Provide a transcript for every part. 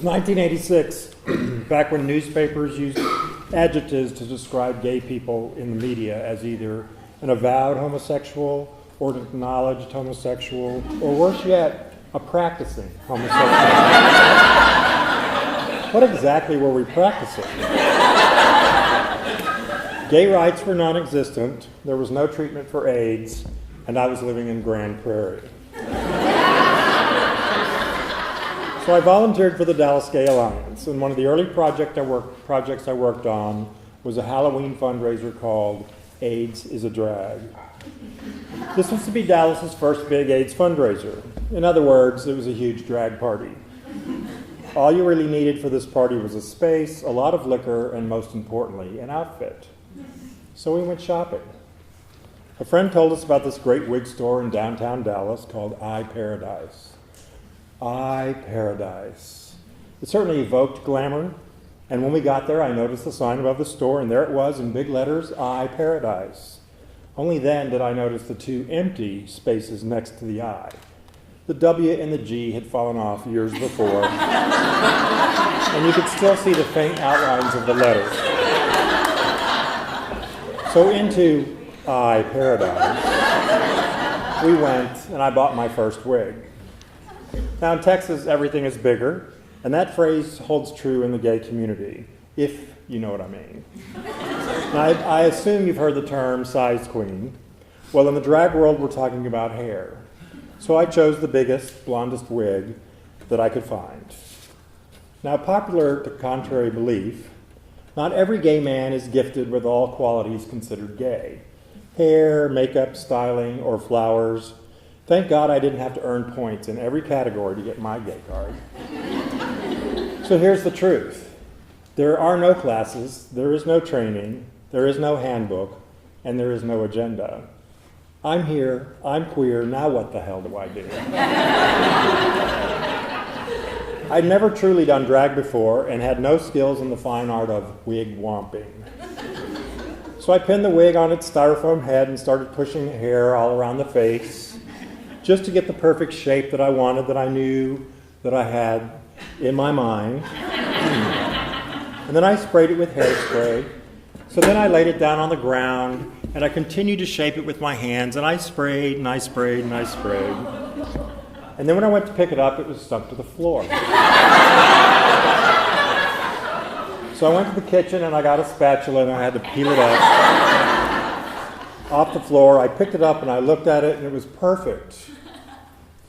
1986, back when newspapers used adjectives to describe gay people in the media as either an avowed homosexual or an acknowledged homosexual, or worse yet, a practicing homosexual. What exactly were we practicing? Gay rights were non-existent, there was no treatment for AIDS, and I was living in Grand Prairie. So I volunteered for the Dallas Gay Alliance, and one of the early projects I worked on was a Halloween fundraiser called AIDS is a Drag. This was to be Dallas's first big AIDS fundraiser. In other words, it was a huge drag party. All you really needed for this party was a space, a lot of liquor, and most importantly, an outfit. So we went shopping. A friend told us about this great wig store in downtown Dallas called I Paradise. I Paradise. It certainly evoked glamour, and when we got there, I noticed the sign above the store, and there it was in big letters, I Paradise. Only then did I notice the two empty spaces next to the I. The W and the G had fallen off years before, and you could still see the faint outlines of the letters. So into I Paradise, we went, and I bought my first wig. Now in Texas, everything is bigger, and that phrase holds true in the gay community, if you know what I mean. Now, I assume you've heard the term size queen. Well, in the drag world, we're talking about hair. So I chose the biggest, blondest wig that I could find. Now, popular to contrary belief, not every gay man is gifted with all qualities considered gay. Hair, makeup, styling, or flowers. Thank God I didn't have to earn points in every category to get my gay card. So here's the truth. There are no classes, there is no training, there is no handbook, and there is no agenda. I'm here, I'm queer, now what the hell do I do? I'd never truly done drag before and had no skills in the fine art of wig womping. So I pinned the wig on its styrofoam head and started pushing the hair all around the face just to get the perfect shape that I wanted, that I knew that I had in my mind. And then I sprayed it with hairspray. So then I laid it down on the ground and I continued to shape it with my hands, and I sprayed and I sprayed and I sprayed. And then when I went to pick it up, it was stuck to the floor. So I went to the kitchen and I got a spatula and I had to peel it off the floor. I picked it up and I looked at it and it was perfect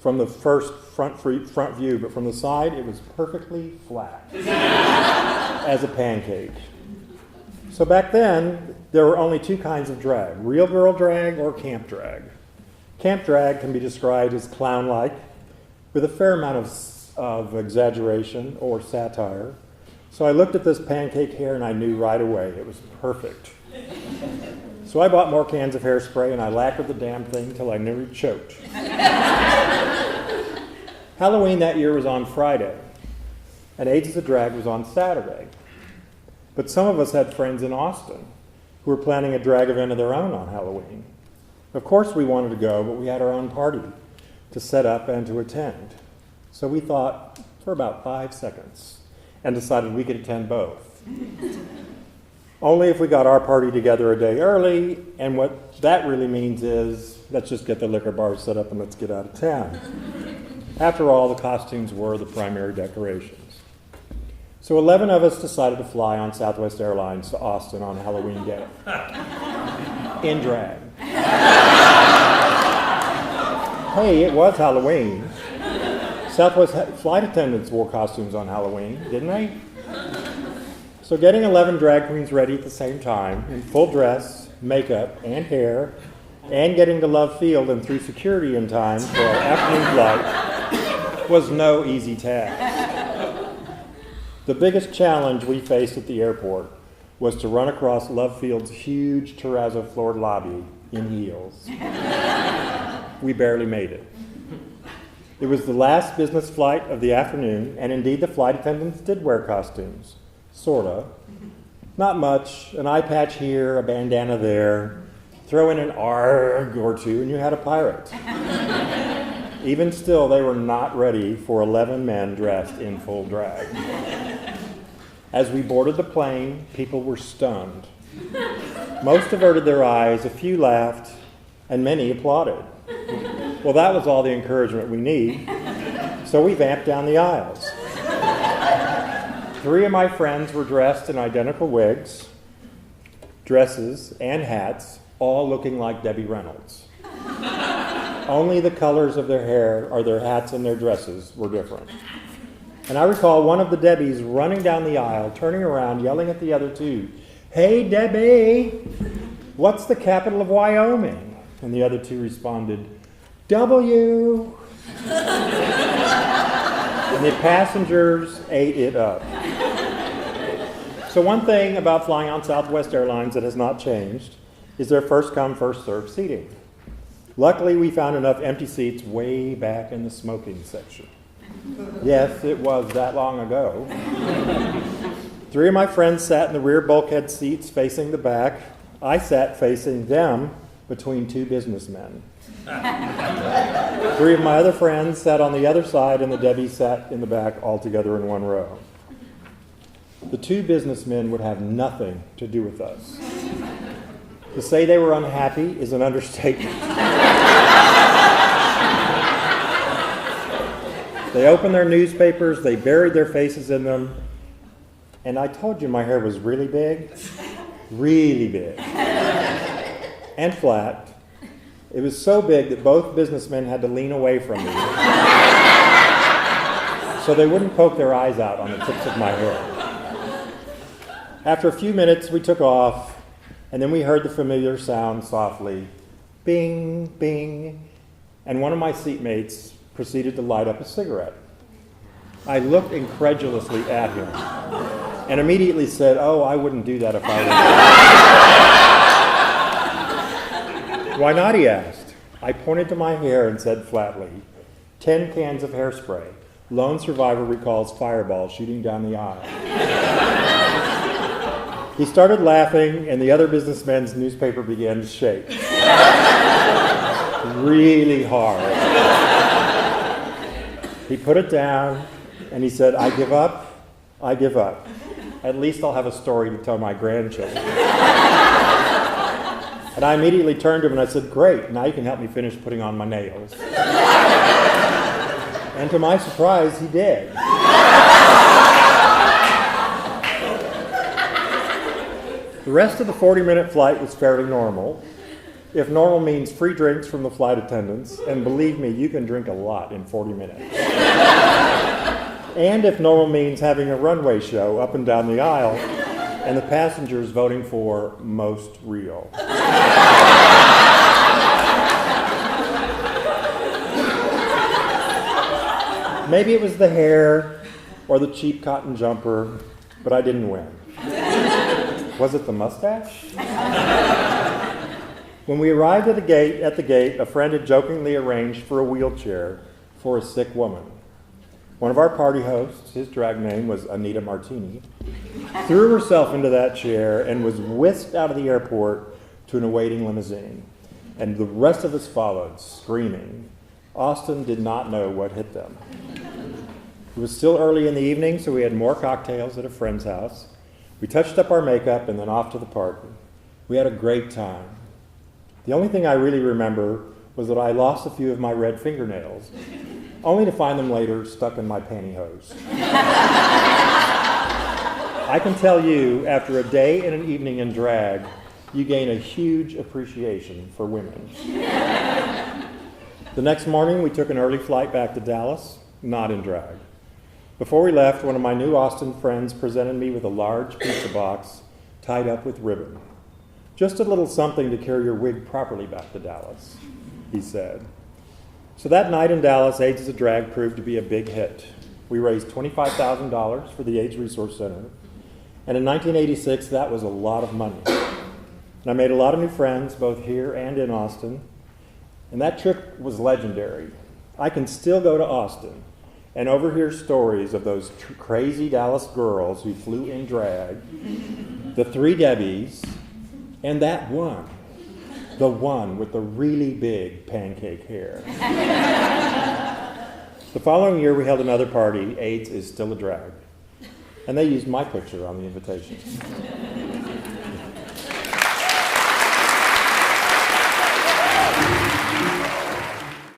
from the first front view, but from the side it was perfectly flat as a pancake. So back then, there were only two kinds of drag, real girl drag or camp drag. Camp drag can be described as clown-like, with a fair amount of exaggeration or satire. So I looked at this pancake hair and I knew right away it was perfect. So I bought more cans of hairspray and I lacquered the damn thing till I nearly choked. Halloween that year was on Friday, and AIDS is a Drag was on Saturday. But some of us had friends in Austin who were planning a drag event of their own on Halloween. Of course we wanted to go, but we had our own party to set up and to attend. So we thought for about 5 seconds and decided we could attend both. Only if we got our party together a day early, and what that really means is, let's just get the liquor bar set up and let's get out of town. After all, the costumes were the primary decorations. So 11 of us decided to fly on Southwest Airlines to Austin on Halloween Day. In drag. Hey, it was Halloween. Southwest flight attendants wore costumes on Halloween, didn't they? So getting 11 drag queens ready at the same time, in full dress, makeup, and hair, and getting to Love Field and through security in time for our afternoon flight was no easy task. The biggest challenge we faced at the airport was to run across Love Field's huge terrazzo-floored lobby in heels. We barely made it. It was the last business flight of the afternoon, and indeed the flight attendants did wear costumes. Sorta. Not much, an eye patch here, a bandana there, throw in an ARG or two, and you had a pirate. Even still, they were not ready for 11 men dressed in full drag. As we boarded the plane, people were stunned. Most averted their eyes, a few laughed, and many applauded. Well, that was all the encouragement we need, so we vamped down the aisles. 3 of my friends were dressed in identical wigs, dresses, and hats, all looking like Debbie Reynolds. Only the colors of their hair, or their hats and their dresses, were different. And I recall one of the Debbies running down the aisle, turning around, yelling at the other 2, "Hey, Debbie, what's the capital of Wyoming?" And the other 2 responded, "W." And the passengers ate it up. So one thing about flying on Southwest Airlines that has not changed is their first come, first served seating. Luckily, we found enough empty seats way back in the smoking section. Yes, it was that long ago. 3 of my friends sat in the rear bulkhead seats facing the back. I sat facing them between 2 businessmen. 3 of my other friends sat on the other side, and the Debbie sat in the back all together in one row. The 2 businessmen would have nothing to do with us. To say they were unhappy is an understatement. They opened their newspapers, they buried their faces in them, and I told you my hair was really big, and flat. It was so big that both businessmen had to lean away from me so they wouldn't poke their eyes out on the tips of my hair. After a few minutes, we took off, and then we heard the familiar sound softly, bing, bing, and one of my seatmates proceeded to light up a cigarette. I looked incredulously at him and immediately said, "Oh, I wouldn't do that if I were." "Why not?" he asked. I pointed to my hair and said flatly, 10 cans of hairspray. Lone survivor recalls fireball shooting down the aisle. He started laughing, and the other businessman's newspaper began to shake. Really hard. He put it down, and he said, "I give up. I give up. At least I'll have a story to tell my grandchildren." And I immediately turned to him and I said, "Great, now you can help me finish putting on my nails." And to my surprise, he did. The rest of the 40-minute flight was fairly normal. If normal means free drinks from the flight attendants, and believe me, you can drink a lot in 40 minutes. And if normal means having a runway show up and down the aisle, and the passengers voting for most real. Maybe it was the hair or the cheap cotton jumper, but I didn't win. Was it the mustache? When we arrived at the gate, a friend had jokingly arranged for a wheelchair for a sick woman. One of our party hosts, his drag name was Anita Martini, threw herself into that chair and was whisked out of the airport to an awaiting limousine. And the rest of us followed, screaming. Austin did not know what hit them. It was still early in the evening, so we had more cocktails at a friend's house. We touched up our makeup and then off to the party. We had a great time. The only thing I really remember was that I lost a few of my red fingernails, only to find them later stuck in my pantyhose. I can tell you, after a day and an evening in drag, you gain a huge appreciation for women. The next morning, we took an early flight back to Dallas, not in drag. Before we left, one of my new Austin friends presented me with a large pizza box tied up with ribbon. "Just a little something to carry your wig properly back to Dallas," he said. So that night in Dallas, AIDS as a Drag proved to be a big hit. We raised $25,000 for the AIDS Resource Center, and in 1986, that was a lot of money. And I made a lot of new friends, both here and in Austin, and that trip was legendary. I can still go to Austin and overhear stories of those crazy Dallas girls who flew in drag, the 3 Debbies, and that one. The one with the really big pancake hair. The following year, we held another party, AIDS is Still a Drag. And they used my picture on the invitation.